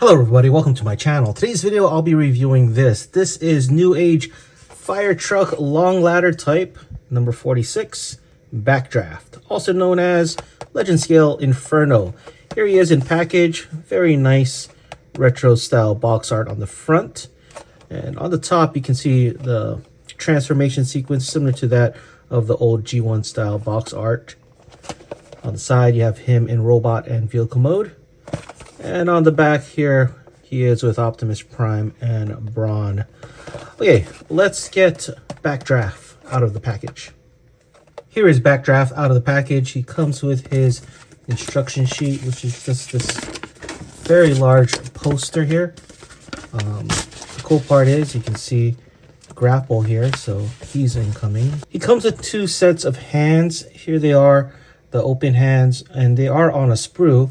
Hello everybody, welcome to my channel. Today's video I'll be reviewing this. This is Newage Fire Truck Long Ladder Type number 46 Backdraft, also known as Legend Scale Inferno. Here he is in package, very nice retro style box art on the front. And on the top you can see the transformation sequence similar to that of the old G1 style box art. On the side you have him in robot and vehicle mode. And on the back here, he is with Optimus Prime and Brawn. Okay, let's get Backdraft out of the package. Here is Backdraft out of the package. He comes with his instruction sheet, which is just this very large poster here. The cool part is you can see Grapple here, so he's incoming. He comes with two sets of hands. Here they are, the open hands, and they are on a sprue.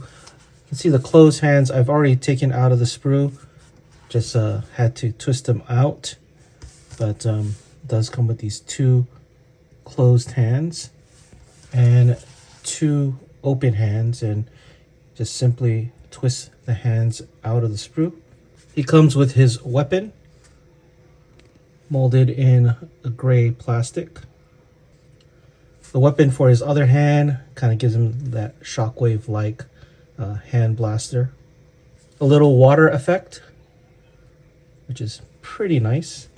You can see the closed hands I've already taken out of the sprue, just had to twist them out, but it does come with these two closed hands and two open hands, and just simply twist the hands out of the sprue. He comes with his weapon molded in a gray plastic. The weapon for his other hand kind of gives him that shockwave like hand blaster. A little water effect, which is pretty nice.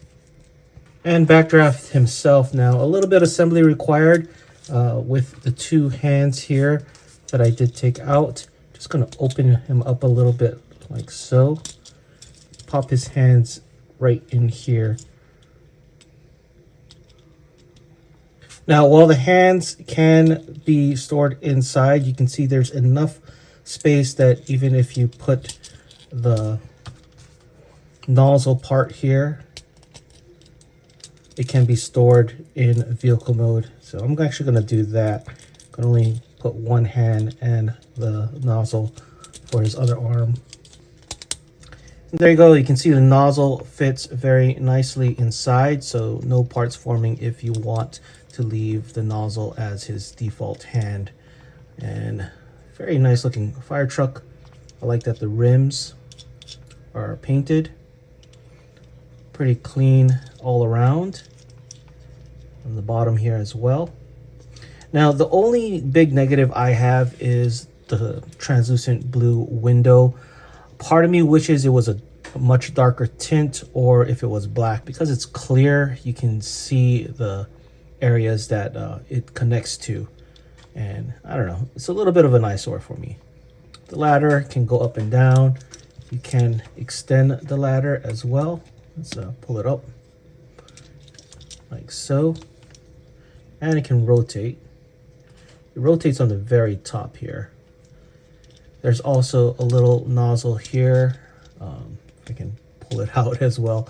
And Backdraft himself now, a little bit assembly required with the two hands here that I did take out. Just gonna open him up a little bit like so. Pop his hands right in here. Now, while the hands can be stored inside, you can see there's enough space that even if you put the nozzle part here, it can be stored in vehicle mode. So I'm actually going to do that. I'm going to only put one hand and the nozzle for his other arm. And there you go. You can see the nozzle fits very nicely inside, so no parts forming if you want to leave the nozzle as his default hand. And very nice looking fire truck. I like that the rims are painted. Pretty clean all around. On the bottom here as well. Now the only big negative I have is the translucent blue window. Part of me wishes it was a much darker tint, or if it was black. Because it's clear, you can see the areas that it connects to. And I don't know, it's a little bit of an eyesore for me. The ladder can go up and down. You can extend the ladder as well. Let's pull it up like so. And it can rotate. It rotates on the very top here. There's also a little nozzle here. I can pull it out as well.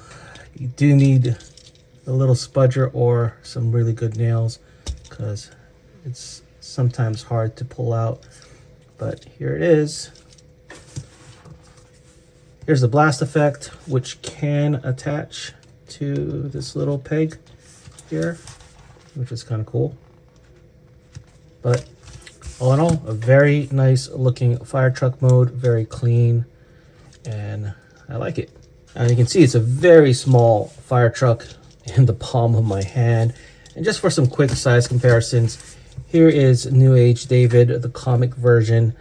You do need a little spudger or some really good nails, because it's sometimes hard to pull out, but here it is. Here's the blast effect, which can attach to this little peg here, which is kind of cool. But all in all, a very nice looking fire truck mode, very clean, and I like it. And you can see it's a very small fire truck in the palm of my hand. And just for some quick size comparisons, here is Newage David, the comic version,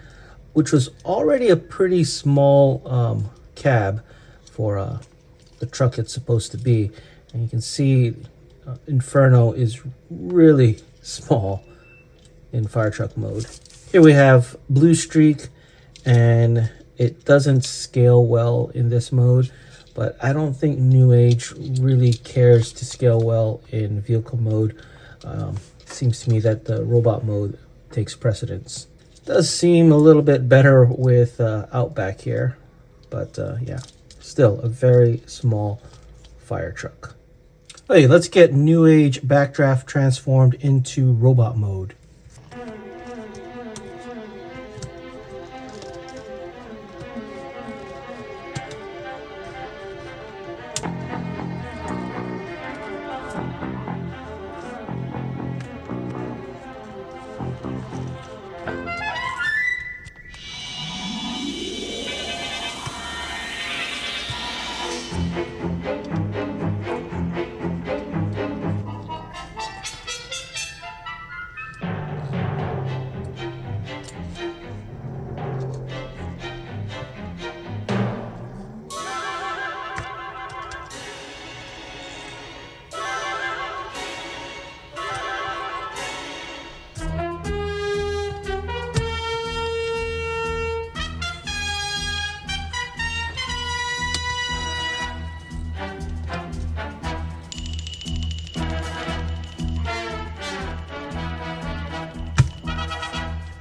which was already a pretty small cab for the truck it's supposed to be. And you can see Inferno is really small in fire truck mode. Here we have Blue Streak, and it doesn't scale well in this mode, but I don't think Newage really cares to scale well in vehicle mode. Seems to me that the robot mode takes precedence. Does seem a little bit better with Outback here, but yeah, still a very small fire truck. Okay, let's get Newage Backdraft transformed into robot mode.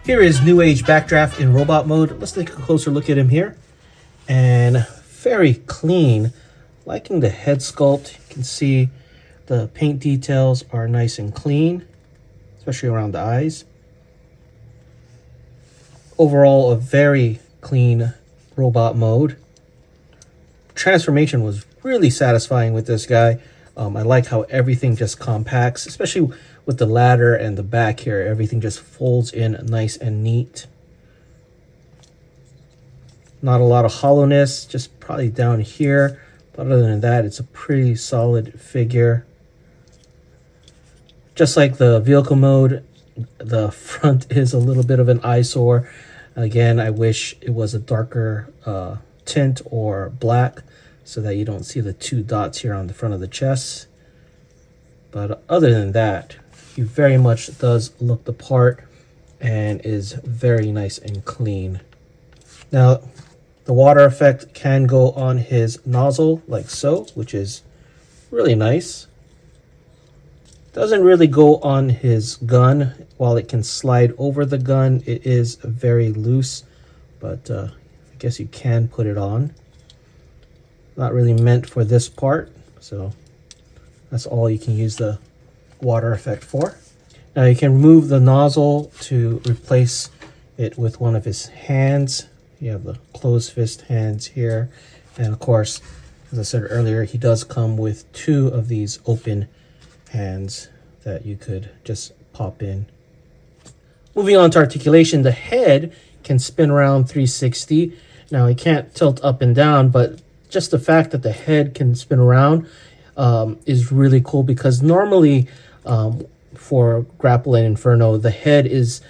Here is Newage Backdraft in robot mode. Let's take a closer look at him here. And very clean. Liking the head sculpt. You can see the paint details are nice and clean, especially around the eyes. Overall, a very clean robot mode. Transformation was really satisfying with this guy. I like how everything just compacts, especially with the ladder and the back here. Everything just folds in nice and neat. Not a lot of hollowness, just probably down here. But other than that, it's a pretty solid figure. Just like the vehicle mode, the front is a little bit of an eyesore. Again, I wish it was a darker tint or black so that you don't see the two dots here on the front of the chest. But other than that, he very much does look the part and is very nice and clean. Now, the water effect can go on his nozzle like so, which is really nice. Doesn't really go on his gun. While it can slide over the gun, it is very loose, but I guess you can put it on. Not really meant for this part, so that's all you can use the water effect for. Now you can remove the nozzle to replace it with one of his hands. You have the closed fist hands here, and of course, as I said earlier, he does come with two of these open hands that you could just pop in. Moving on to articulation, the head can spin around 360. Now it can't tilt up and down, but just the fact that the head can spin around is really cool, because normally for Grapple and Inferno, the head is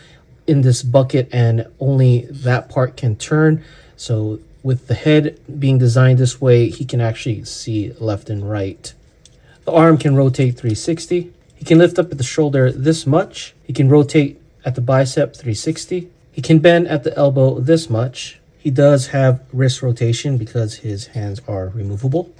in this bucket and only that part can turn. So with the head being designed this way, he can actually see left and right. The arm can rotate 360. He can lift up at the shoulder this much. He can rotate at the bicep 360. He can bend at the elbow this much. He does have wrist rotation because his hands are removable.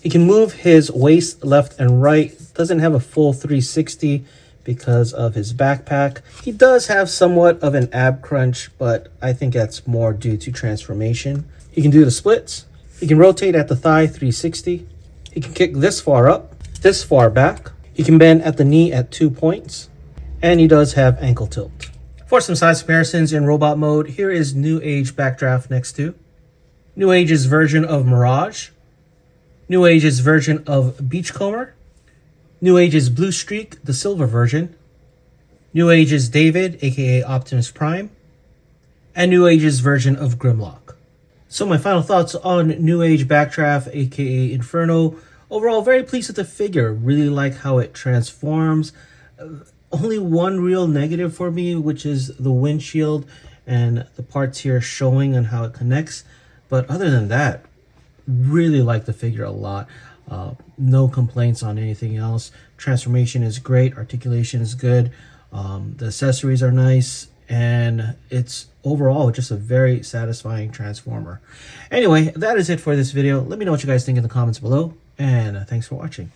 He can move his waist left and right. Doesn't have a full 360 because of his backpack. He does have somewhat of an ab crunch, but I think that's more due to transformation. He can do the splits. He can rotate at the thigh 360. He can kick this far up, this far back. He can bend at the knee at 2 points. And he does have ankle tilt. For some size comparisons in robot mode, here is Newage Backdraft next to Newage's version of Mirage, Newage's version of Beachcomber, Newage's Blue Streak, the silver version, Newage's David, aka Optimus Prime, and Newage's version of Grimlock. So my final thoughts on Newage Backdraft, aka Inferno. Overall, very pleased with the figure. Really like how it transforms. Only one real negative for me, which is the windshield and the parts here showing on how it connects. But other than that, really like the figure a lot. No complaints on anything else. Transformation is great. Articulation is good. The accessories are nice. And it's overall just a very satisfying transformer. Anyway, that is it for this video. Let me know what you guys think in the comments below. And thanks for watching.